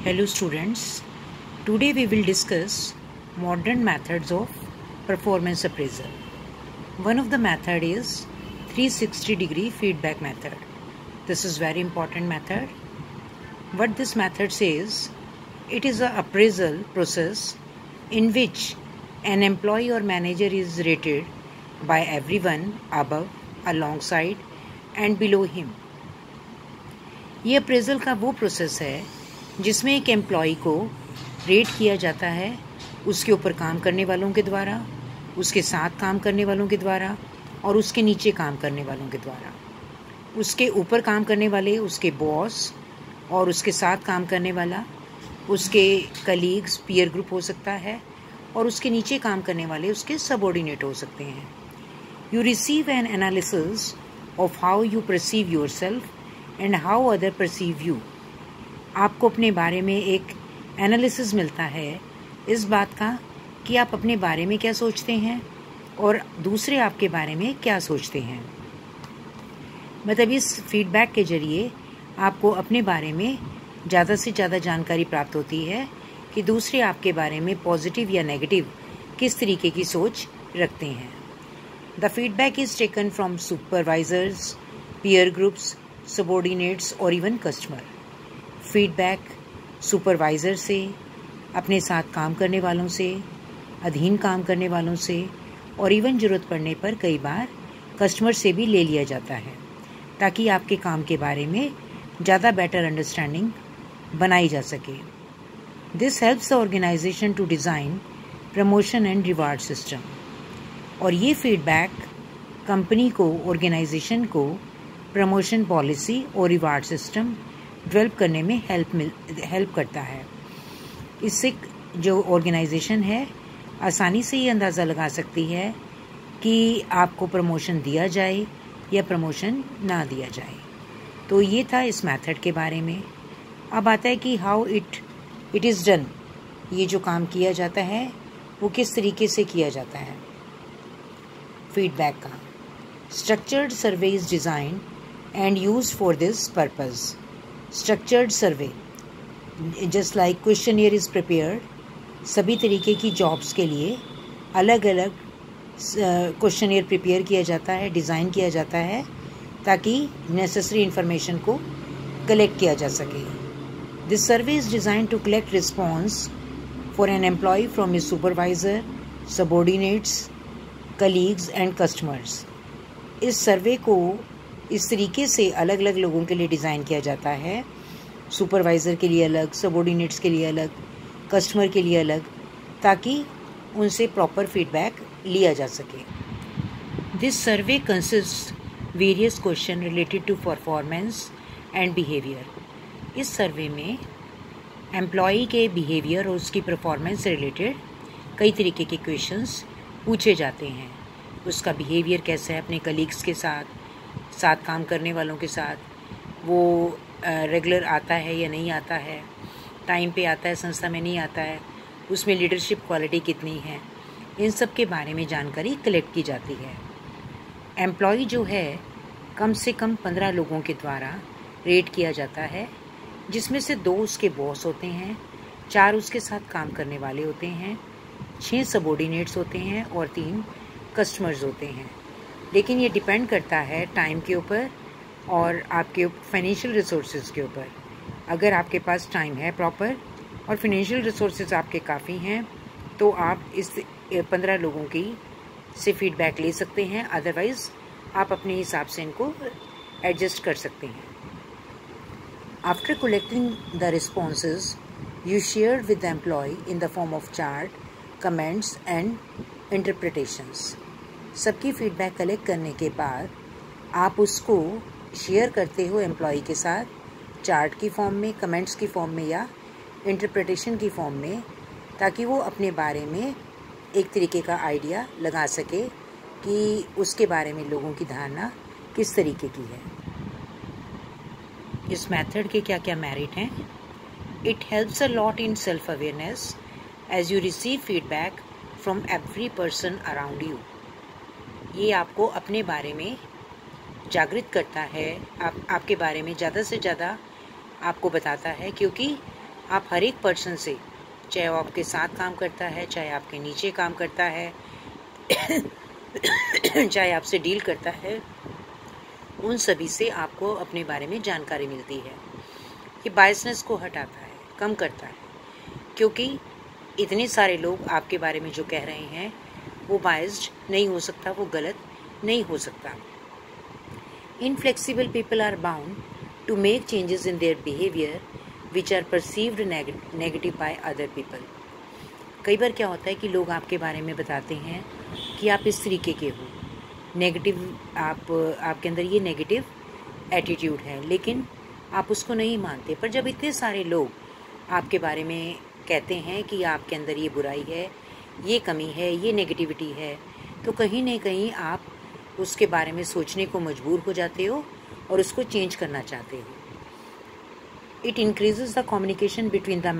Hello students, today we will discuss modern methods of performance appraisal. One of the method is 360-degree feedback method. This is very important method. What this method says, it is an appraisal process in which an employee or manager is rated by everyone above, alongside and below him. ये appraisal का वो process है जिसमें एक employ को rate किया जाता है उसके ऊपर काम करने वालों के द्वारा, उसके साथ काम करने वालों के द्वारा और उसके नीचे काम करने वालों के द्वारा। उसके ऊपर काम करने वाले उसके बॉस और उसके साथ काम करने वाला उसके कलीग्स, पीयर ग्रुप हो सकता है, और उसके नीचे काम करने वाले उसके सबऑर्डिनेट हो सकते हैं। You receive an analysis of how you perceive yourself and how other perceive you. आपको अपने बारे में एक एनालिसिस मिलता है इस बात का कि आप अपने बारे में क्या सोचते हैं और दूसरे आपके बारे में क्या सोचते हैं। मतलब इस फीडबैक के जरिए आपको अपने बारे में ज़्यादा से ज़्यादा जानकारी प्राप्त होती है कि दूसरे आपके बारे में पॉजिटिव या नेगेटिव किस तरीके की सोच रखते हैं। The feedback is taken from supervisors, peer groups, subordinates और इवन कस्टमर। फीडबैक सुपरवाइज़र से, अपने साथ काम करने वालों से, अधीन काम करने वालों से और इवन ज़रूरत पड़ने पर कई बार कस्टमर से भी ले लिया जाता है ताकि आपके काम के बारे में ज़्यादा बेटर अंडरस्टैंडिंग बनाई जा सके। This helps the organisation to design promotion and reward system. और ये फीडबैक कंपनी को, ऑर्गेनाइजेशन को प्रमोशन पॉलिसी और रिवार्ड सिस्टम डेवलप करने में हेल्प करता है। इससे जो ऑर्गेनाइजेशन है आसानी से ये अंदाज़ा लगा सकती है कि आपको प्रमोशन दिया जाए या प्रमोशन ना दिया जाए। तो ये था इस मेथड के बारे में। अब आता है कि हाउ इट इज़ डन। ये जो काम किया जाता है वो किस तरीके से किया जाता है। फीडबैक का structured survey is design and used for this purpose. Structured survey just like questionnaire is prepared. सभी तरीके की जॉब्स के लिए अलग अलग क्वेश्चनियर प्रिपेयर किया जाता है, डिज़ाइन किया जाता है ताकि नेसेसरी इंफॉर्मेशन को कलेक्ट किया जा सके। This survey is design to collect response for an employ from his supervisor, subordinates, colleagues and customers. इस सर्वे को इस तरीके से अलग अलग लोगों के लिए डिज़ाइन किया जाता है, सुपरवाइज़र के लिए अलग, सबऑर्डिनेट्स के लिए अलग, कस्टमर के लिए अलग, ताकि उनसे प्रॉपर फीडबैक लिया जा सके। This survey consist various question related to performance and behaviour. इस सर्वे में एम्प्लॉई के बिहेवियर और उसकी परफॉर्मेंस से रिलेटेड कई तरीके के क्वेश्चंस पूछे जाते हैं। उसका बिहेवियर कैसा है अपने कलीग्स के साथ काम करने वालों के साथ, वो रेगुलर आता है या नहीं आता है, टाइम पे आता है, संस्था में नहीं आता है, उसमें लीडरशिप क्वालिटी कितनी है, इन सब के बारे में जानकारी कलेक्ट की जाती है। एम्प्लॉय जो है कम से कम 15 लोगों के द्वारा रेट किया जाता है, जिसमें से 2 उसके बॉस होते हैं, 4 उसके साथ काम करने वाले होते हैं, 6 सबऑर्डिनेट्स होते हैं और 3 कस्टमर्स होते हैं। लेकिन ये डिपेंड करता है टाइम के ऊपर और आपके फाइनेंशियल रिसोर्सेज के ऊपर। अगर आपके पास टाइम है प्रॉपर और फाइनेंशियल रिसोर्सेज आपके काफ़ी हैं तो आप इस 15 लोगों की से फीडबैक ले सकते हैं। अदरवाइज़ आप अपने हिसाब से इनको एडजस्ट कर सकते हैं। After collecting the responses you share with the employ in the form of chart, comments and interpretations. सबकी फीडबैक कलेक्ट करने के बाद आप उसको शेयर करते हो एम्प्लॉय के साथ, चार्ट की फॉर्म में, कमेंट्स की फॉर्म में या इंटरप्रिटेशन की फॉर्म में, ताकि वो अपने बारे में एक तरीके का आइडिया लगा सके कि उसके बारे में लोगों की धारणा किस तरीके की है। इस मेथड के क्या क्या मेरिट हैं। It helps a lot in self awareness as you receive feedback from every person around you. ये आपको अपने बारे में जागृत करता है, आपके बारे में ज़्यादा से ज़्यादा आपको बताता है, क्योंकि आप हर एक पर्सन से, चाहे वो आपके साथ काम करता है, चाहे आपके नीचे काम करता है, चाहे आपसे डील करता है, उन सभी से आपको अपने बारे में जानकारी मिलती है। ये बायसनेस को हटाता है, कम करता है, क्योंकि इतने सारे लोग आपके बारे में जो कह रहे हैं वो बायस्ड नहीं हो सकता, वो गलत नहीं हो सकता। Inflexible people are bound to make changes in their behaviour which are perceived negative by other people. कई बार क्या होता है कि लोग आपके बारे में बताते हैं कि आप इस तरीके के हो, नेगेटिव, आपके अंदर ये नेगेटिव एटीट्यूड है, लेकिन आप उसको नहीं मानते। पर जब इतने सारे लोग आपके बारे में कहते हैं कि आपके अंदर ये बुराई है, ये कमी है, ये नेगेटिविटी है, तो कहीं ना कहीं आप उसके बारे में सोचने को मजबूर हो जाते हो और उसको चेंज करना चाहते हो। It increases the communication between the